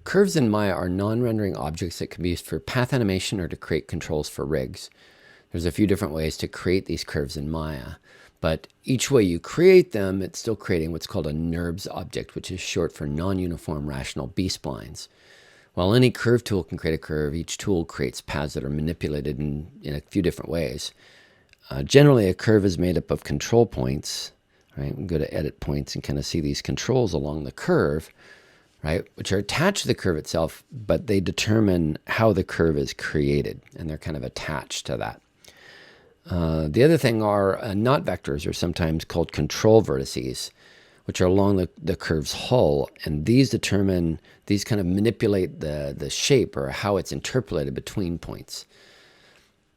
Curves in Maya are non-rendering objects that can be used for path animation or to create controls for rigs. There's a few different ways to create these curves in Maya, but each way you create them, it's still creating what's called a NURBS object, which is short for non-uniform rational B-splines. While any curve tool can create a curve, each tool creates paths that are manipulated in a few different ways. Generally, a curve is made up of control points, right? We can go to edit points and kind of see these controls along the curve, right, which are attached to the curve itself, but they determine how the curve is created, and they're kind of attached to that. The other thing are knot vectors, are sometimes called control vertices, which are along the curve's hull, and these kind of manipulate the shape or how it's interpolated between points.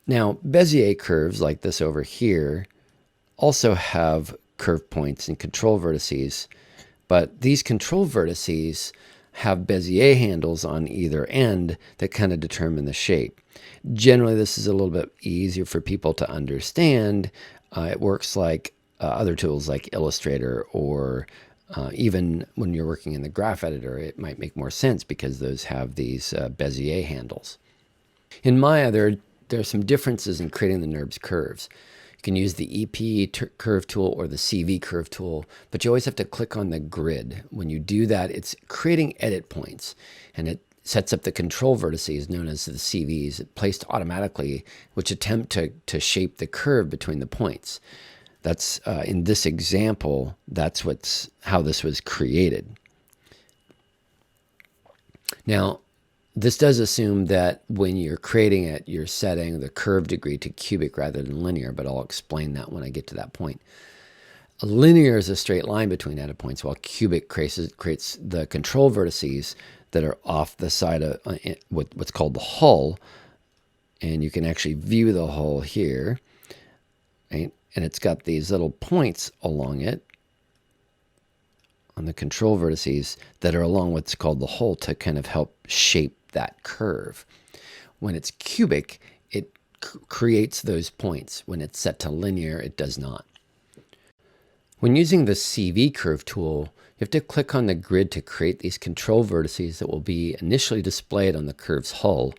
Now, Bezier curves like this over here also have curve points and control vertices, but these control vertices have Bezier handles on either end that kind of determine the shape. Generally, this is a little bit easier for people to understand. It works like other tools like Illustrator, or even when you're working in the graph editor, it might make more sense because those have these Bezier handles. In Maya, there are some differences in creating the NURBS curves. You can use the EP curve tool or the CV curve tool, but you always have to click on the grid. When you do that, it's creating edit points, and it sets up the control vertices known as the CVs placed automatically, which attempt to shape the curve between the points. That's in this example, that's how this was created. Now, this does assume that when you're creating it, you're setting the curve degree to cubic rather than linear, but I'll explain that when I get to that point. A linear is a straight line between edit points, while cubic creates the control vertices that are off the side of what's called the hull. And you can actually view the hull here, right? And it's got these little points along it on the control vertices that are along what's called the hull to kind of help shape that curve. When it's cubic, it creates those points. When it's set to linear, it does not. When using the CV curve tool, you have to click on the grid to create these control vertices that will be initially displayed on the curve's hull,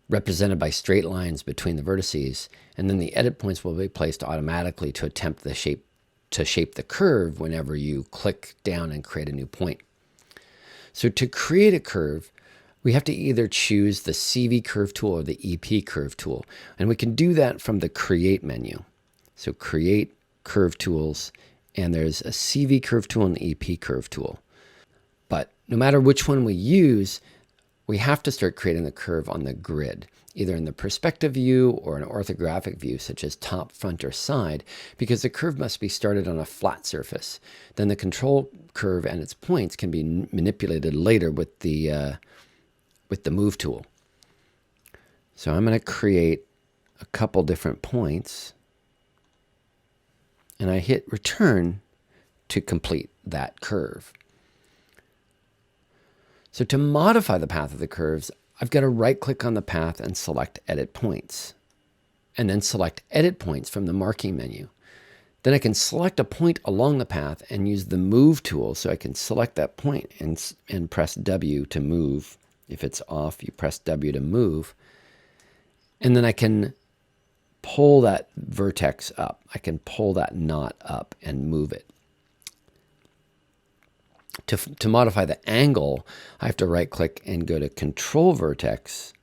represented by straight lines between the vertices, and then the edit points will be placed automatically to attempt to shape the curve whenever you click down and create a new point. So to create a curve, we have to either choose the CV curve tool or the EP curve tool, and we can do that from the Create menu. So Create, Curve Tools, and there's a CV curve tool and an EP curve tool. But no matter which one we use, we have to start creating the curve on the grid, either in the perspective view or an orthographic view, such as top, front, or side, because the curve must be started on a flat surface. Then the control curve and its points can be manipulated later with the Move tool. So I'm going to create a couple different points, and I hit Return to complete that curve. So to modify the path of the curves, I've got to right-click on the path and select Edit Points, and then select Edit Points from the marking menu. Then I can select a point along the path and use the Move tool, so I can select that point and press W to move. If it's off, you press W to move. And then I can pull that vertex up. I can pull that knot up and move it. To modify the angle, I have to right-click and go to Control Vertex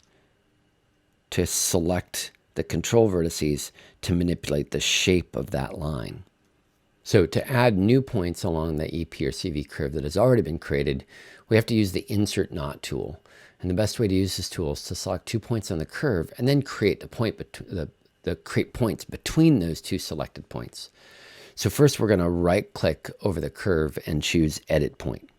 to select the control vertices to manipulate the shape of that line. So to add new points along the EP or CV curve that has already been created, we have to use the Insert Knot tool. And the best way to use this tool is to select 2 points on the curve and then create create points between those two selected points. So first we're going to right-click over the curve and choose Edit Point.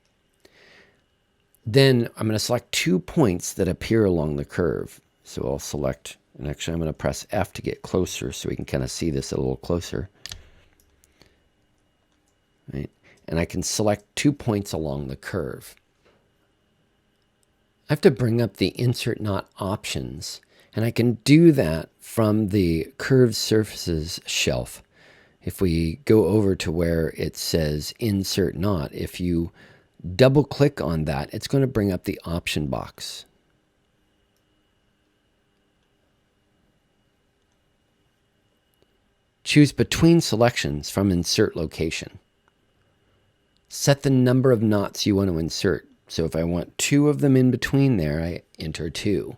Then I'm going to select 2 points that appear along the curve. So I'll select, and actually I'm going to press F to get closer so we can kind of see this a little closer. Right? And I can select 2 points along the curve. I have to bring up the Insert Knot options, and I can do that from the Curved Surfaces shelf. If we go over to where it says Insert Knot, if you double click on that, it's going to bring up the option box. Choose between selections from insert location. Set the number of knots you want to insert. So if I want 2 of them in between there, I enter 2.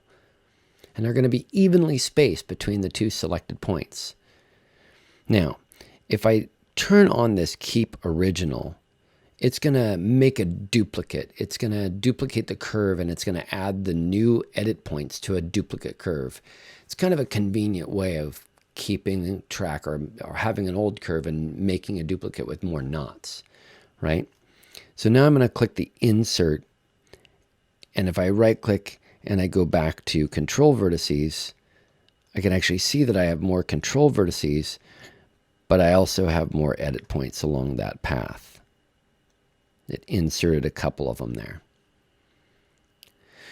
And they're going to be evenly spaced between the 2 selected points. Now, if I turn on this keep original, it's going to make a duplicate. It's going to duplicate the curve, and it's going to add the new edit points to a duplicate curve. It's kind of a convenient way of keeping track or having an old curve and making a duplicate with more knots, right? So now I'm going to click the insert, and if I right click and I go back to control vertices, I can actually see that I have more control vertices, but I also have more edit points along that path. It inserted a couple of them there.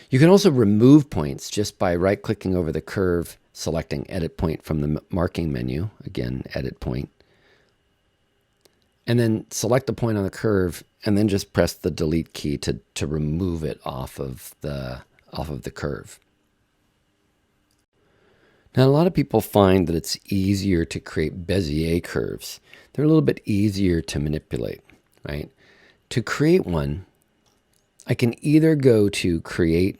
You can also remove points just by right-clicking over the curve, selecting Edit Point from the marking menu, again, Edit Point, and then select the point on the curve, and then just press the Delete key to remove it off of the curve. Now, a lot of people find that it's easier to create Bezier curves. They're a little bit easier to manipulate, right? To create one, I can either go to Create,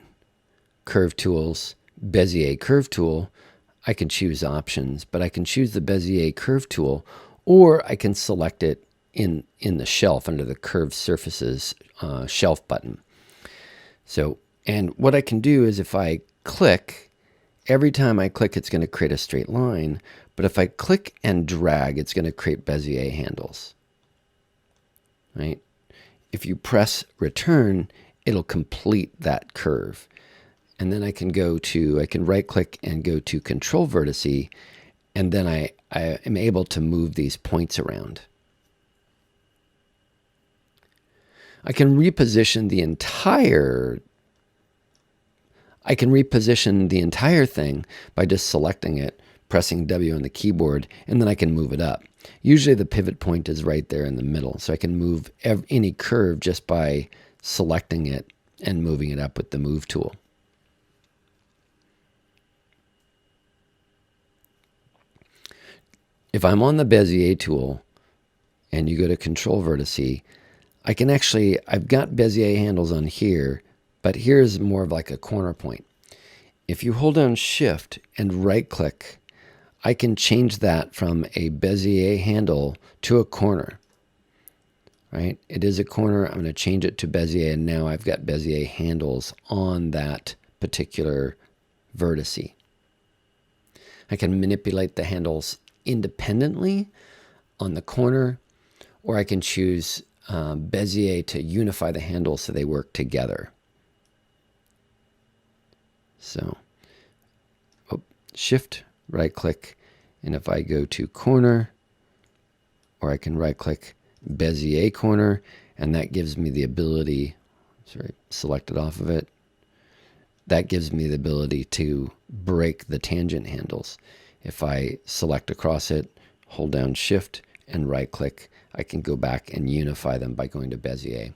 Curve Tools, Bezier Curve Tool. I can choose options, but I can choose the Bezier Curve Tool, or I can select it in the shelf under the Curved Surfaces shelf button. So, and what I can do is if I click, every time I click, it's going to create a straight line. But if I click and drag, it's going to create Bezier handles, right? If you press return, it'll complete that curve. And then I can right click and go to control vertice, and then I am able to move these points around. I can reposition the entire thing by just selecting it, pressing W on the keyboard, and then I can move it up. Usually the pivot point is right there in the middle, so I can move any curve just by selecting it and moving it up with the Move tool. If I'm on the Bezier tool and you go to Control Vertice, I can actually, I've got Bezier handles on here, but here's more of like a corner point. If you hold down Shift and right click, I can change that from a Bezier handle to a corner, right? It is a corner. I'm going to change it to Bezier, and now I've got Bezier handles on that particular vertice. I can manipulate the handles independently on the corner, or I can choose Bezier to unify the handles so they work together. So, Shift, right click, and if I go to corner, or I can right click Bezier corner, and that gives me the ability, select it off of it, that gives me the ability to break the tangent handles. If I select across it, hold down Shift and right click, I can go back and unify them by going to Bezier.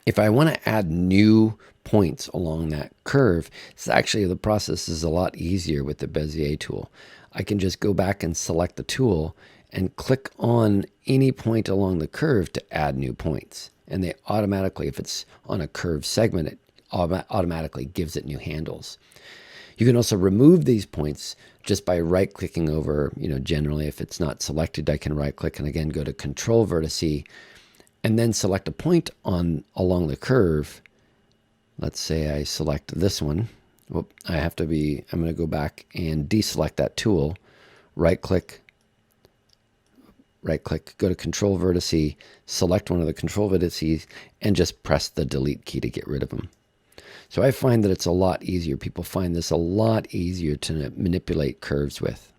If I want to add new points along that curve, the process is a lot easier with the Bezier tool. I can just go back and select the tool and click on any point along the curve to add new points. And they automatically, if it's on a curved segment, it automatically gives it new handles. You can also remove these points just by right-clicking over, generally if it's not selected, I can right-click and again go to Control Vertice and then select a point along the curve. Let's say I select this one. I'm going to go back and deselect that tool, right-click, go to Control Vertice, select one of the control vertices, and just press the Delete key to get rid of them. So I find that it's a lot easier. People find this a lot easier to manipulate curves with.